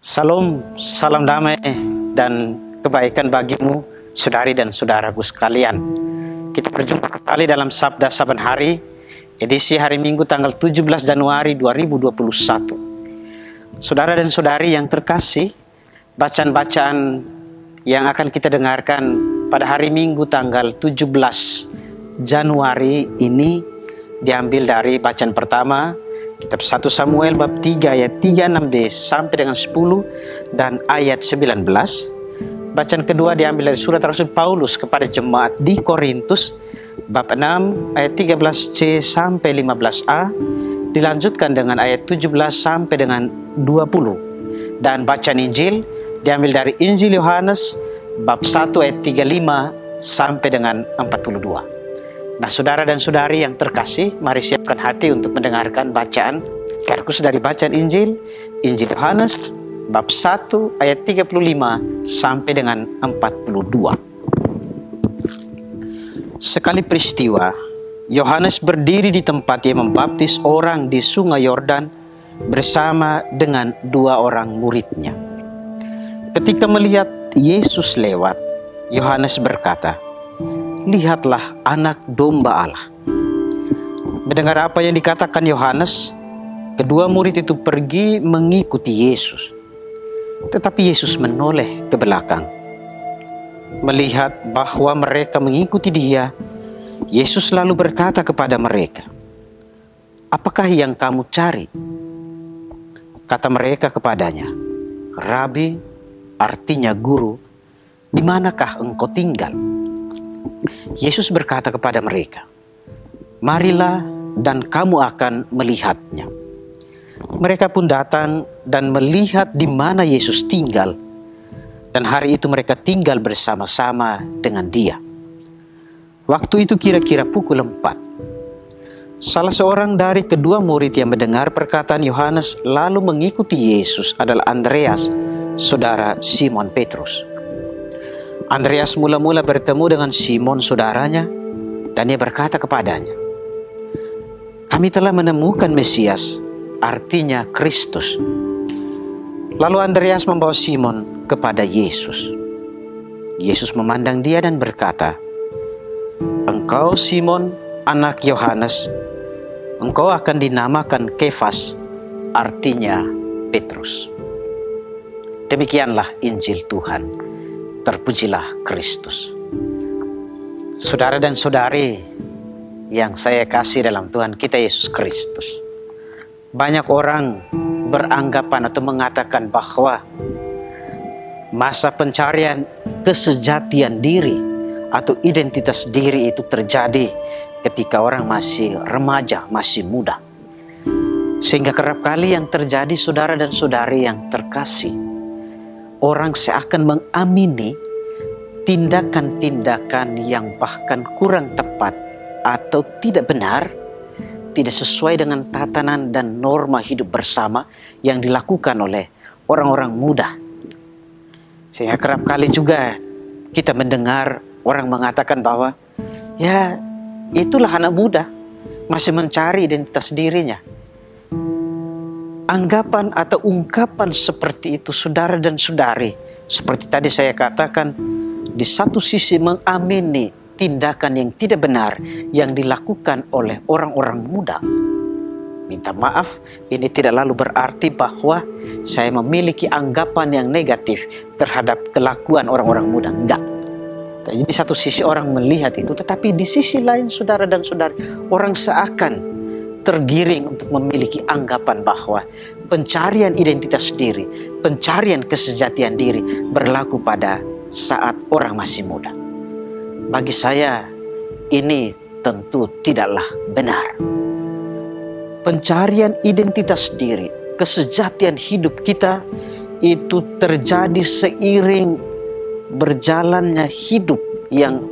Salam, salam damai dan kebaikan bagimu, saudari dan saudaraku sekalian. Kita berjumpa kembali dalam Sabda Saban Hari, edisi hari Minggu tanggal 17 Januari 2021. Saudara dan saudari yang terkasih, bacaan-bacaan yang akan kita dengarkan pada hari Minggu tanggal 17 Januari ini diambil dari bacaan pertama, Kitab 1 Samuel bab 3 ayat 36b sampai dengan 10 dan ayat 19. Bacaan kedua diambil dari surat Rasul Paulus kepada jemaat di Korintus bab 6 ayat 13c sampai 15a, dilanjutkan dengan ayat 17 sampai dengan 20. Dan bacaan Injil diambil dari Injil Yohanes bab 1 ayat 35 sampai dengan 42. Nah, saudara dan saudari yang terkasih, mari siapkan hati untuk mendengarkan bacaan sekaligus dari bacaan Injil Yohanes bab 1 ayat 35 sampai dengan 42. Sekali peristiwa, Yohanes berdiri di tempat ia membaptis orang di sungai Yordan bersama dengan 2 orang muridnya. Ketika melihat Yesus lewat, Yohanes berkata, "Lihatlah anak domba Allah." Mendengar apa yang dikatakan Yohanes, kedua murid itu pergi mengikuti Yesus. Tetapi Yesus menoleh ke belakang. Melihat bahwa mereka mengikuti Dia, Yesus lalu berkata kepada mereka, "Apakah yang kamu cari?" Kata mereka kepadanya, "Rabi," artinya guru, "di manakah engkau tinggal?" Yesus berkata kepada mereka, "Marilah dan kamu akan melihatnya." Mereka pun datang dan melihat di mana Yesus tinggal, dan hari itu mereka tinggal bersama-sama dengan Dia. Waktu itu kira-kira pukul 4. Salah seorang dari kedua murid yang mendengar perkataan Yohanes lalu mengikuti Yesus adalah Andreas, saudara Simon Petrus. Andreas mula-mula bertemu dengan Simon saudaranya dan ia berkata kepadanya, "Kami telah menemukan Mesias," artinya Kristus. Lalu Andreas membawa Simon kepada Yesus. Yesus memandang dia dan berkata, "Engkau Simon, anak Yohanes, engkau akan dinamakan Kefas," artinya Petrus. Demikianlah Injil Tuhan. Terpujilah Kristus. Saudara dan saudari yang saya kasih dalam Tuhan kita Yesus Kristus, banyak orang beranggapan atau mengatakan bahwa masa pencarian kesejatian diri atau identitas diri itu terjadi ketika orang masih remaja, masih muda. Sehingga kerap kali yang terjadi, saudara dan saudari yang terkasih, orang seakan mengamini tindakan-tindakan yang bahkan kurang tepat atau tidak benar, tidak sesuai dengan tatanan dan norma hidup bersama yang dilakukan oleh orang-orang muda. Sehingga kerap kali juga kita mendengar orang mengatakan bahwa ya itulah anak muda, masih mencari identitas dirinya. Anggapan atau ungkapan seperti itu, saudara dan saudari, seperti tadi saya katakan, di satu sisi mengamini tindakan yang tidak benar yang dilakukan oleh orang-orang muda. Minta maaf, ini tidak lalu berarti bahwa saya memiliki anggapan yang negatif terhadap kelakuan orang-orang muda. Enggak. Jadi di satu sisi orang melihat itu, tetapi di sisi lain, saudara dan saudari, orang seakan tergiring untuk memiliki anggapan bahwa pencarian identitas diri, pencarian kesejatian diri berlaku pada saat orang masih muda. Bagi saya, ini tentu tidaklah benar. Pencarian identitas diri, kesejatian hidup kita itu terjadi seiring berjalannya hidup yang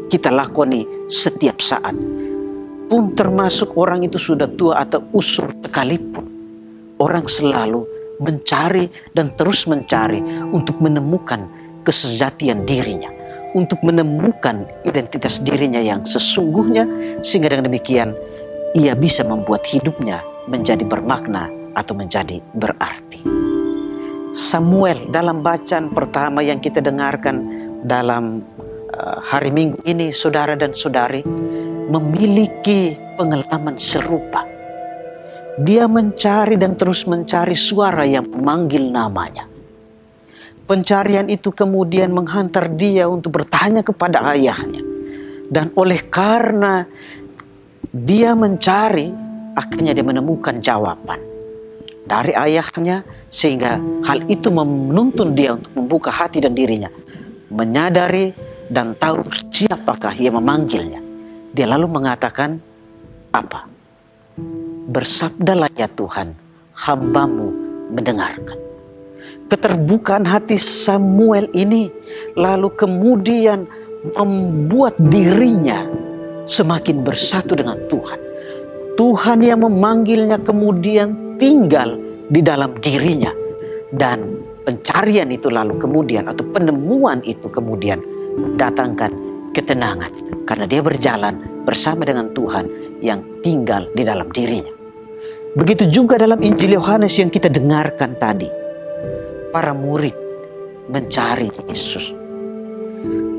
kita lakoni setiap saat. Pun termasuk orang itu sudah tua atau usur sekalipun, orang selalu mencari dan terus mencari untuk menemukan kesejatian dirinya, untuk menemukan identitas dirinya yang sesungguhnya, sehingga dengan demikian ia bisa membuat hidupnya menjadi bermakna atau menjadi berarti. Samuel dalam bacaan pertama yang kita dengarkan dalam hari Minggu ini, saudara dan saudari, memiliki pengalaman serupa. Dia mencari dan terus mencari suara yang memanggil namanya. Pencarian itu kemudian menghantar dia untuk bertanya kepada ayahnya. Dan oleh karena dia mencari, akhirnya dia menemukan jawaban dari ayahnya, sehingga hal itu menuntun dia untuk membuka hati dan dirinya, menyadari dan tahu siapakah yang memanggilnya. Dia lalu mengatakan apa? Bersabdalah ya Tuhan, hamba-Mu mendengarkan. Keterbukaan hati Samuel ini lalu kemudian membuat dirinya semakin bersatu dengan Tuhan. Tuhan yang memanggilnya kemudian tinggal di dalam dirinya. Dan pencarian itu lalu kemudian, atau penemuan itu kemudian mendatangkan ketenangan. Karena dia berjalan bersama dengan Tuhan yang tinggal di dalam dirinya. Begitu juga dalam Injil Yohanes yang kita dengarkan tadi. Para murid mencari Yesus.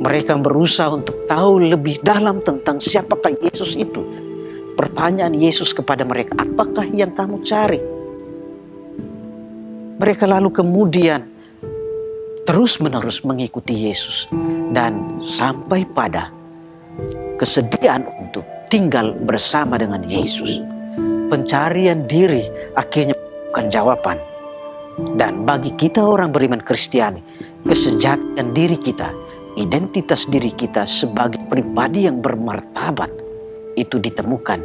Mereka berusaha untuk tahu lebih dalam tentang siapakah Yesus itu. Pertanyaan Yesus kepada mereka, apakah yang kamu cari? Mereka lalu kemudian terus-menerus mengikuti Yesus. Dan sampai pada kesediaan untuk tinggal bersama dengan Yesus. Pencarian diri akhirnya bukan jawaban. Dan bagi kita orang beriman Kristiani, kesejatian diri kita, identitas diri kita sebagai pribadi yang bermartabat, itu ditemukan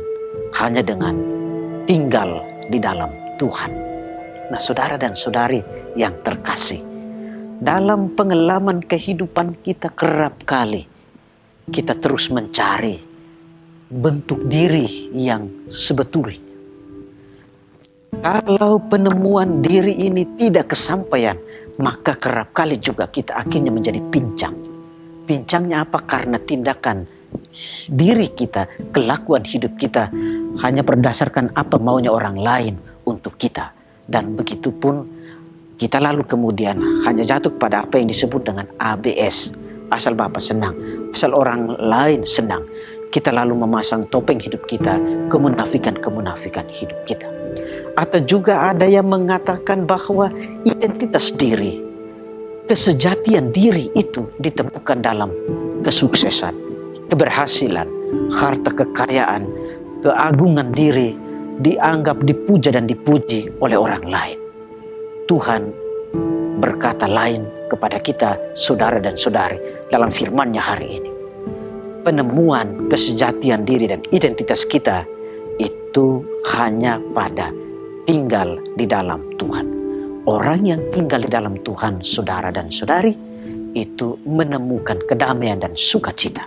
hanya dengan tinggal di dalam Tuhan. Nah, saudara dan saudari yang terkasih, dalam pengalaman kehidupan kita kerap kali kita terus mencari bentuk diri yang sebetulnya. Kalau penemuan diri ini tidak kesampaian, maka kerap kali juga kita akhirnya menjadi pincang. Pincangnya apa? Karena tindakan diri kita, kelakuan hidup kita hanya berdasarkan apa maunya orang lain untuk kita. Dan begitu pun kita lalu kemudian hanya jatuh kepada apa yang disebut dengan ABS. Asal Bapak senang, asal orang lain senang. Kita lalu memasang topeng hidup kita, kemunafikan hidup kita. Atau juga ada yang mengatakan bahwa identitas diri, kesejatian diri itu ditemukan dalam kesuksesan, keberhasilan, harta kekayaan, keagungan diri, dianggap dipuja dan dipuji oleh orang lain. Tuhan berkata lain kepada kita, saudara dan saudari, dalam firman-Nya hari ini. Penemuan kesejatian diri dan identitas kita itu hanya pada tinggal di dalam Tuhan. Orang yang tinggal di dalam Tuhan, saudara dan saudari, itu menemukan kedamaian dan sukacita.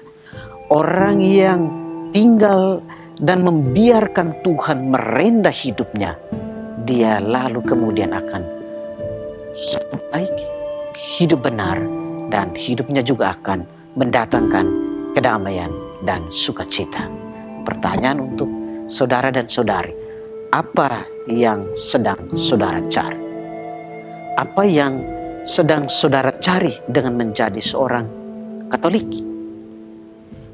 Orang yang tinggal dan membiarkan Tuhan merendah hidupnya, dia lalu kemudian akan hidup baik, hidup benar, dan hidupnya juga akan mendatangkan kedamaian dan sukacita. Pertanyaan untuk saudara dan saudari, apa yang sedang saudara cari? Apa yang sedang saudara cari dengan menjadi seorang Katolik?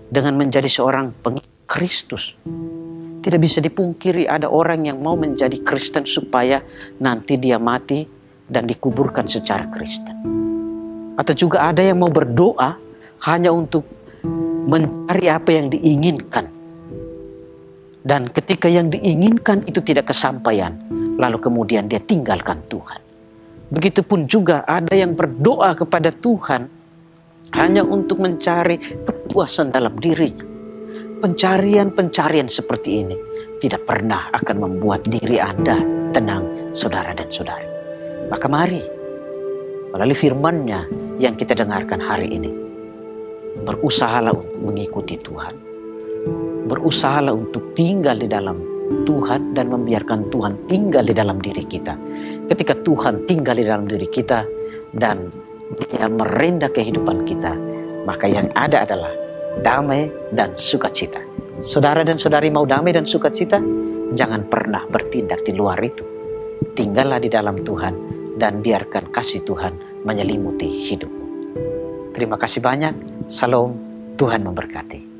Dengan menjadi seorang pengikut Kristus? Tidak bisa dipungkiri ada orang yang mau menjadi Kristen supaya nanti dia mati dan dikuburkan secara Kristen. Atau juga ada yang mau berdoa hanya untuk mencari apa yang diinginkan. Dan ketika yang diinginkan itu tidak kesampaian, lalu kemudian dia tinggalkan Tuhan. Begitupun juga ada yang berdoa kepada Tuhan hanya untuk mencari kepuasan dalam dirinya. Pencarian-pencarian seperti ini tidak pernah akan membuat diri Anda tenang, saudara dan saudari. Maka mari, melalui firman-Nya yang kita dengarkan hari ini, berusahalah untuk mengikuti Tuhan. Berusahalah untuk tinggal di dalam Tuhan dan membiarkan Tuhan tinggal di dalam diri kita. Ketika Tuhan tinggal di dalam diri kita dan Dia merendah kehidupan kita, maka yang ada adalah damai dan sukacita. Saudara dan saudari mau damai dan sukacita? Jangan pernah bertindak di luar itu. Tinggallah di dalam Tuhan dan biarkan kasih Tuhan menyelimuti hidupmu. Terima kasih banyak. Salam, Tuhan memberkati.